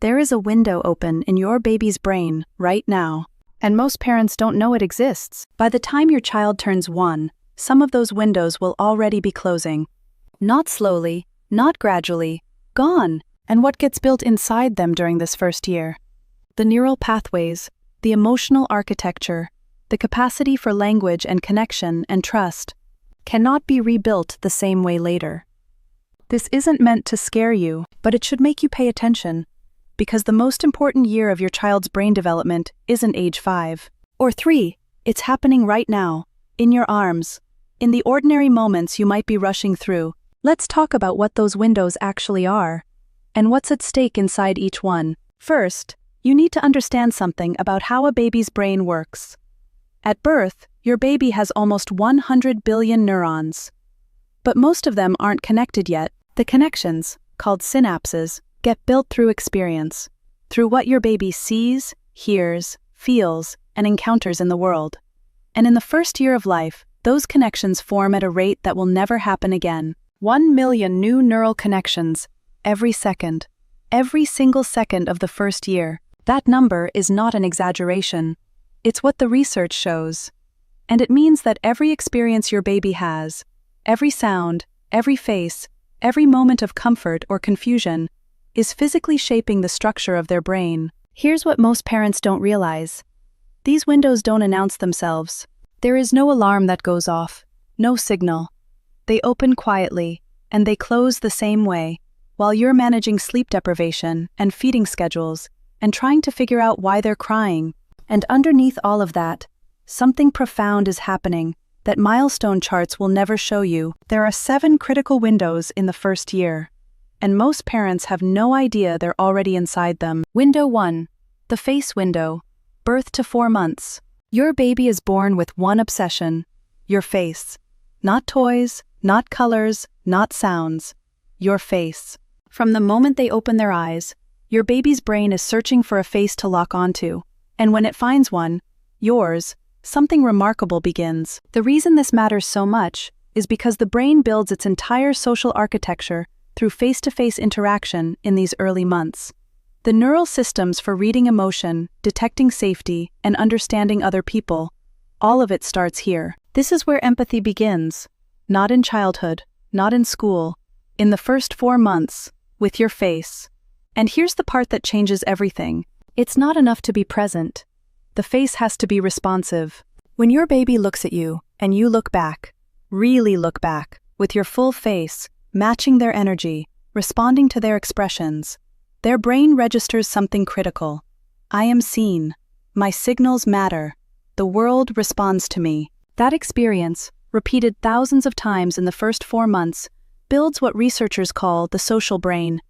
There is a window open in your baby's brain right now, and most parents don't know it exists. By the time your child turns 1, some of those windows will already be closing. Not slowly, not gradually, gone. And what gets built inside them during this first year? The neural pathways, the emotional architecture, the capacity for language and connection and trust, cannot be rebuilt the same way later. This isn't meant to scare you, but it should make you pay attention, because the most important year of your child's brain development isn't age 5 or 3, it's happening right now, in your arms, in the ordinary moments you might be rushing through. Let's talk about what those windows actually are, and what's at stake inside each one. First, you need to understand something about how a baby's brain works. At birth, your baby has almost 100 billion neurons. But most of them aren't connected yet. The connections, called synapses, get built through experience, through what your baby sees, hears, feels, and encounters in the world. And in the first year of life, those connections form at a rate that will never happen again. 1 million new neural connections every second, every single second of the first year. That number is not an exaggeration. It's what the research shows. And it means that every experience your baby has, every sound, every face, every moment of comfort or confusion, is physically shaping the structure of their brain. Here's what most parents don't realize. These windows don't announce themselves. There is no alarm that goes off, no signal. They open quietly, and they close the same way, while you're managing sleep deprivation and feeding schedules, and trying to figure out why they're crying. And underneath all of that, something profound is happening that milestone charts will never show you. There are 7 critical windows in the first year, and most parents have no idea they're already inside them. Window 1, the face window, birth to 4 months. Your baby is born with one obsession, your face. Not toys, not colors, not sounds. Your face. From the moment they open their eyes, your baby's brain is searching for a face to lock onto, and when it finds one, yours, something remarkable begins. The reason this matters so much is because the brain builds its entire social architecture through face-to-face interaction in these early months. The neural systems for reading emotion, detecting safety, and understanding other people, all of it starts here. This is where empathy begins, not in childhood, not in school, in the first 4 months, with your face. And here's the part that changes everything. It's not enough to be present. The face has to be responsive. When your baby looks at you, and you look back, really look back, with your full face, matching their energy, responding to their expressions, their brain registers something critical. I am seen. My signals matter. The world responds to me. That experience, repeated thousands of times in the first 4 months, builds what researchers call the social brain,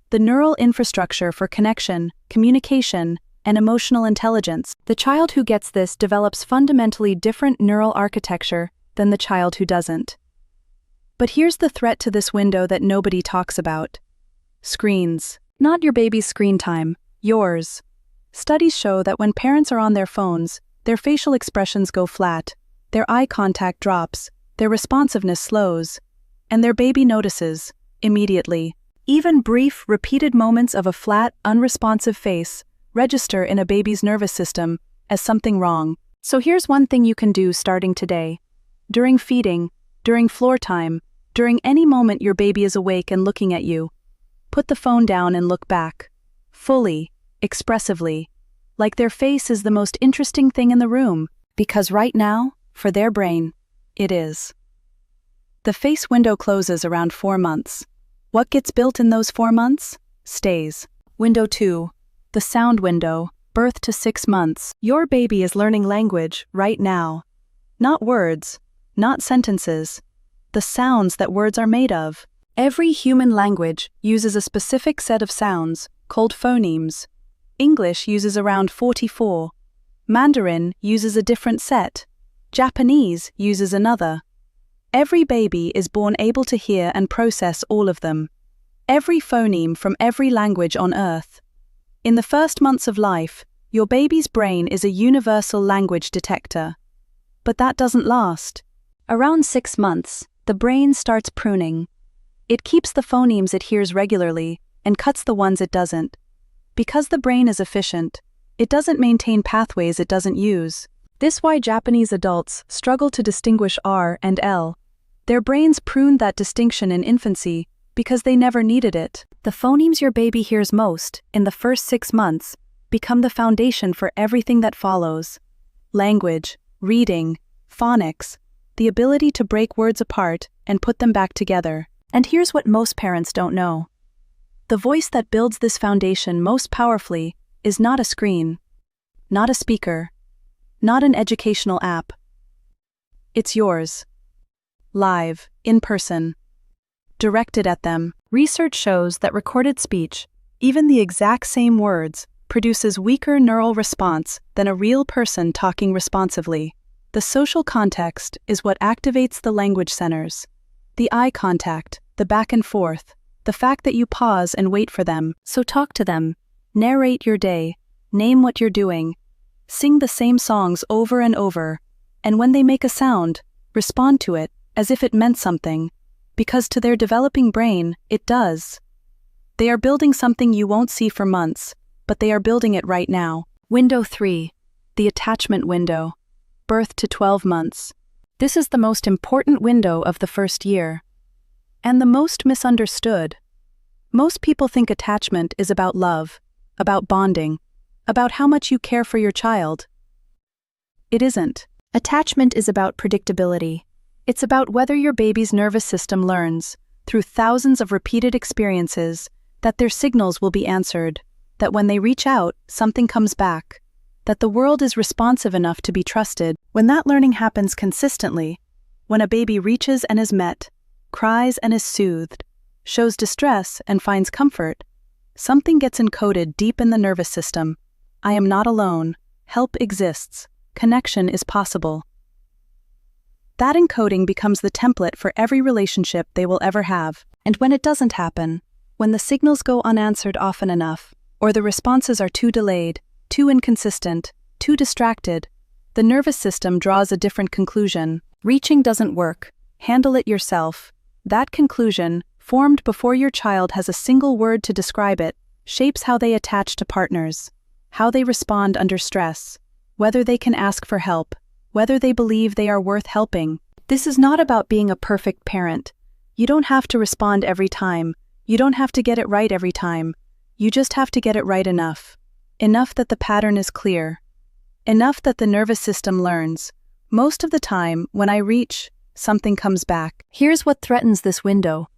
the neural infrastructure for connection, communication, and emotional intelligence. The child who gets this develops fundamentally different neural architecture than the child who doesn't. But here's the threat to this window that nobody talks about. Screens. Not your baby's screen time, yours. Studies show that when parents are on their phones, their facial expressions go flat, their eye contact drops, their responsiveness slows, and their baby notices, immediately. Even brief, repeated moments of a flat, unresponsive face register in a baby's nervous system as something wrong. So here's one thing you can do starting today. During feeding, during floor time, during any moment your baby is awake and looking at you, put the phone down and look back. Fully, expressively, like their face is the most interesting thing in the room, because right now, for their brain, it is. The face window closes around 4 months. What gets built in those 4 months? Stays. Window 2, the sound window, birth to 6 months. Your baby is learning language right now. Not words, not sentences, the sounds that words are made of. Every human language uses a specific set of sounds, called phonemes. English uses around 44. Mandarin uses a different set. Japanese uses another. Every baby is born able to hear and process all of them. Every phoneme from every language on Earth. In the first months of life, your baby's brain is a universal language detector. But that doesn't last. Around 6 months, the brain starts pruning. It keeps the phonemes it hears regularly and cuts the ones it doesn't. Because the brain is efficient, it doesn't maintain pathways it doesn't use. This is why Japanese adults struggle to distinguish R and L. Their brains pruned that distinction in infancy because they never needed it. The phonemes your baby hears most in the first 6 months become the foundation for everything that follows. Language, reading, phonics, the ability to break words apart and put them back together. And here's what most parents don't know. The voice that builds this foundation most powerfully is not a screen, not a speaker, not an educational app. It's yours. Live, in person. Directed at them. Research shows that recorded speech, even the exact same words, produces weaker neural response than a real person talking responsively. The social context is what activates the language centers. The eye contact, the back and forth, the fact that you pause and wait for them. So talk to them, narrate your day, name what you're doing, sing the same songs over and over, and when they make a sound, respond to it as if it meant something, because to their developing brain, it does. They are building something you won't see for months, but they are building it right now. Window 3, the attachment window, birth to 12 months. This is the most important window of the first year. And the most misunderstood. Most people think attachment is about love, about bonding, about how much you care for your child. It isn't. Attachment is about predictability. It's about whether your baby's nervous system learns, through thousands of repeated experiences, that their signals will be answered, that when they reach out, something comes back, that the world is responsive enough to be trusted. When that learning happens consistently, when a baby reaches and is met, cries and is soothed, shows distress and finds comfort, something gets encoded deep in the nervous system. I am not alone. Help exists. Connection is possible. That encoding becomes the template for every relationship they will ever have. And when it doesn't happen, when the signals go unanswered often enough, or the responses are too delayed, too inconsistent, too distracted, the nervous system draws a different conclusion. Reaching doesn't work. Handle it yourself. That conclusion, formed before your child has a single word to describe it, shapes how they attach to partners, how they respond under stress, whether they can ask for help, whether they believe they are worth helping. This is not about being a perfect parent. You don't have to respond every time. You don't have to get it right every time. You just have to get it right enough. Enough that the pattern is clear. Enough that the nervous system learns. Most of the time, when I reach, something comes back. Here's what threatens this window.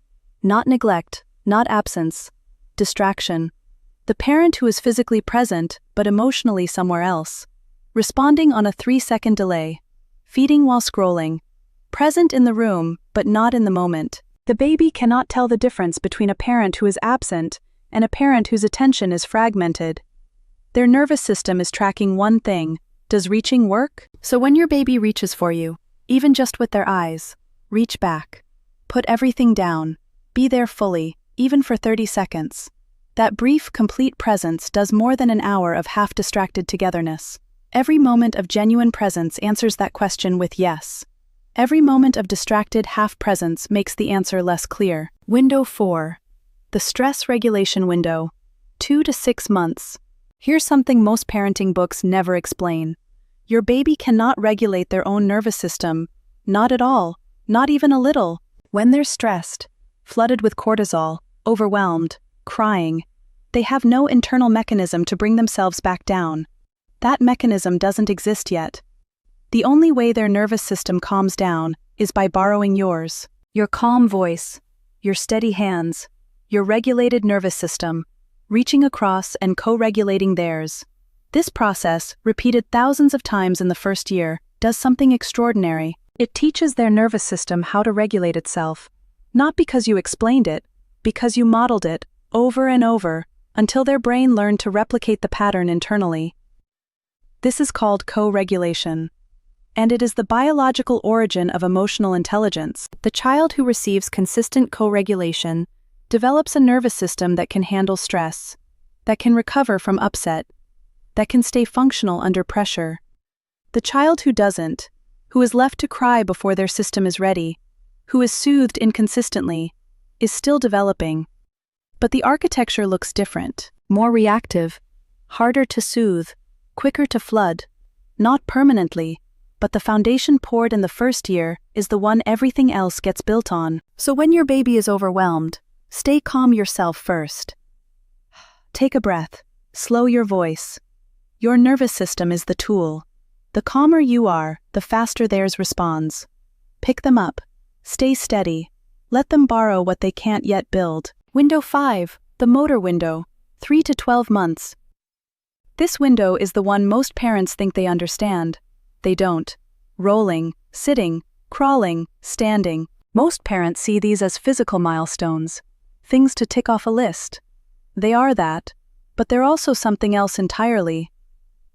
Not neglect, not absence. Distraction. The parent who is physically present, but emotionally somewhere else. Responding on a 3-second delay. Feeding while scrolling. Present in the room, but not in the moment. The baby cannot tell the difference between a parent who is absent and a parent whose attention is fragmented. Their nervous system is tracking one thing. Does reaching work? So when your baby reaches for you, even just with their eyes, reach back. Put everything down. Be there fully, even for 30 seconds. That brief, complete presence does more than an hour of half-distracted togetherness. Every moment of genuine presence answers that question with yes. Every moment of distracted half-presence makes the answer less clear. Window 4. The stress regulation window. 2 to 6 months. Here's something most parenting books never explain. Your baby cannot regulate their own nervous system. Not at all. Not even a little. When they're stressed, flooded with cortisol, overwhelmed, crying, they have no internal mechanism to bring themselves back down. That mechanism doesn't exist yet. The only way their nervous system calms down is by borrowing yours. Your calm voice, your steady hands, your regulated nervous system, reaching across and co-regulating theirs. This process, repeated thousands of times in the first year, does something extraordinary. It teaches their nervous system how to regulate itself. Not because you explained it, because you modeled it, over and over, until their brain learned to replicate the pattern internally. This is called co-regulation. And it is the biological origin of emotional intelligence. The child who receives consistent co-regulation develops a nervous system that can handle stress, that can recover from upset, that can stay functional under pressure. The child who doesn't, who is left to cry before their system is ready, who is soothed inconsistently, is still developing. But the architecture looks different. more reactive, harder to soothe, quicker to flood. Not permanently, but the foundation poured in the first year is the one everything else gets built on. So when your baby is overwhelmed, stay calm yourself first. Take a breath, slow your voice. Your nervous system is the tool. The calmer you are, the faster theirs responds. Pick them up, stay steady, let them borrow what they can't yet build. Window 5, the motor window, 3 to 12 months. This window is the one most parents think they understand. They don't. Rolling, sitting, crawling, standing. Most parents see these as physical milestones, things to tick off a list. They are that, but they're also something else entirely.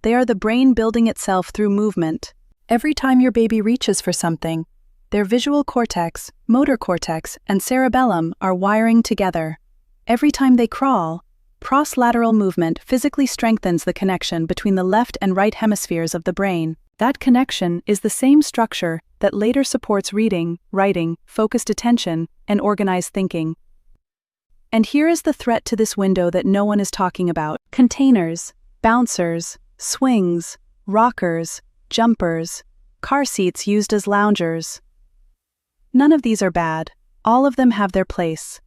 They are the brain building itself through movement. Every time your baby reaches for something, their visual cortex, motor cortex, and cerebellum are wiring together. Every time they crawl, cross-lateral movement physically strengthens the connection between the left and right hemispheres of the brain. That connection is the same structure that later supports reading, writing, focused attention, and organized thinking. And here is the threat to this window that no one is talking about. Containers, bouncers, swings, rockers, jumpers, car seats used as loungers. None of these are bad. All of them have their place.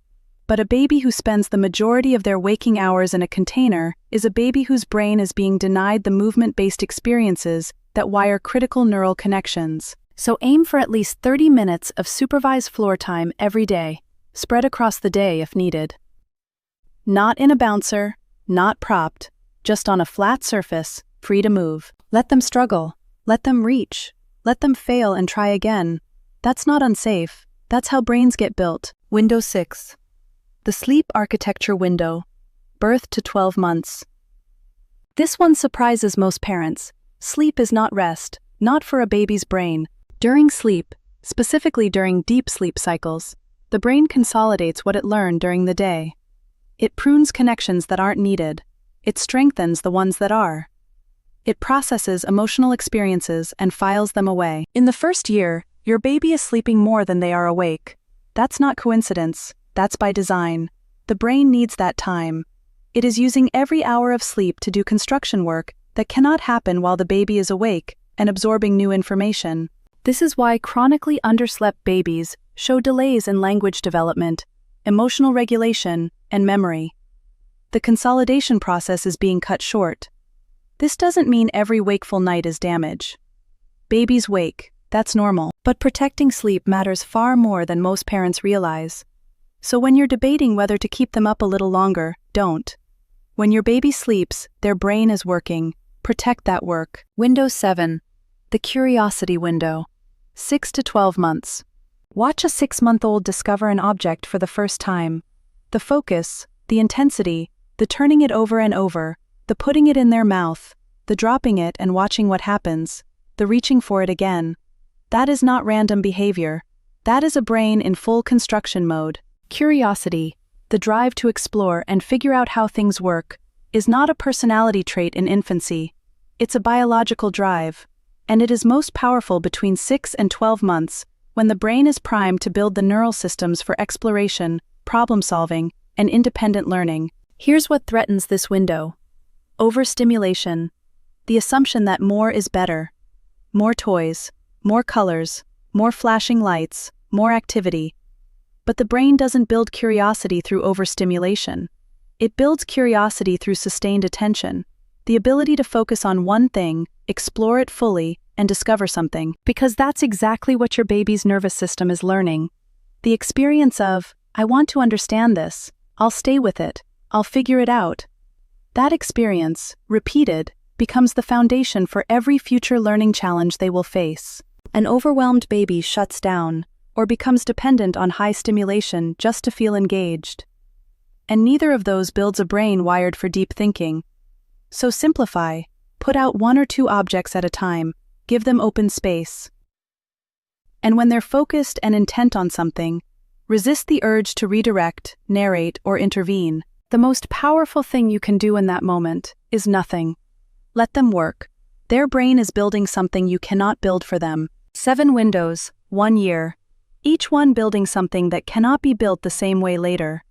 But a baby who spends the majority of their waking hours in a container is a baby whose brain is being denied the movement-based experiences that wire critical neural connections. So aim for at least 30 minutes of supervised floor time every day, spread across the day if needed. Not in a bouncer, not propped, just on a flat surface, free to move. Let them struggle, let them reach, let them fail and try again. That's not unsafe, that's how brains get built. Window 6. The sleep architecture window, birth to 12 months. This one surprises most parents. Sleep is not rest, not for a baby's brain. During sleep, specifically during deep sleep cycles, the brain consolidates what it learned during the day. It prunes connections that aren't needed. It strengthens the ones that are. It processes emotional experiences and files them away. In the first year, your baby is sleeping more than they are awake. That's not coincidence, that's by design. The brain needs that time. It is using every hour of sleep to do construction work that cannot happen while the baby is awake and absorbing new information. This is why chronically underslept babies show delays in language development, emotional regulation, and memory. The consolidation process is being cut short. This doesn't mean every wakeful night is damage. Babies wake, that's normal. But protecting sleep matters far more than most parents realize. So when you're debating whether to keep them up a little longer, don't. When your baby sleeps, their brain is working. Protect that work. Window 7. The curiosity window. 6 to 12 months. Watch a 6-month-old discover an object for the first time. The focus, the intensity, the turning it over and over, the putting it in their mouth, the dropping it and watching what happens, the reaching for it again. That is not random behavior. That is a brain in full construction mode. Curiosity, the drive to explore and figure out how things work, is not a personality trait in infancy. It's a biological drive, and it is most powerful between 6 and 12 months when the brain is primed to build the neural systems for exploration, problem-solving, and independent learning. Here's what threatens this window. Overstimulation. The assumption that more is better. More toys, more colors, more flashing lights, more activity. But the brain doesn't build curiosity through overstimulation. It builds curiosity through sustained attention, the ability to focus on one thing, explore it fully, and discover something. Because that's exactly what your baby's nervous system is learning. The experience of, I want to understand this, I'll stay with it, I'll figure it out. That experience, repeated, becomes the foundation for every future learning challenge they will face. An overwhelmed baby shuts down, or becomes dependent on high stimulation just to feel engaged. And neither of those builds a brain wired for deep thinking. So simplify, put out 1 or 2 objects at a time, give them open space. And when they're focused and intent on something, resist the urge to redirect, narrate, or intervene. The most powerful thing you can do in that moment is nothing. Let them work. Their brain is building something you cannot build for them. 7 windows, 1 year. Each one building something that cannot be built the same way later.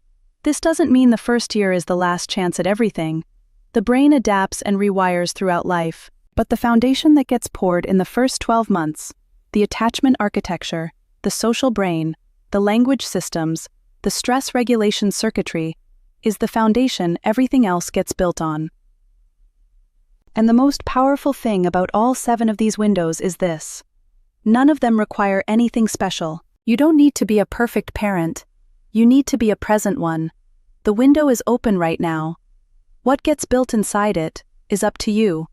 This doesn't mean the first year is the last chance at everything. The brain adapts and rewires throughout life, but the foundation that gets poured in the first 12 months, the attachment architecture, the social brain, the language systems, the stress regulation circuitry, is the foundation everything else gets built on. And the most powerful thing about all 7 of these windows is this: none of them require anything special. You don't need to be a perfect parent. You need to be a present one. The window is open right now. What gets built inside it is up to you.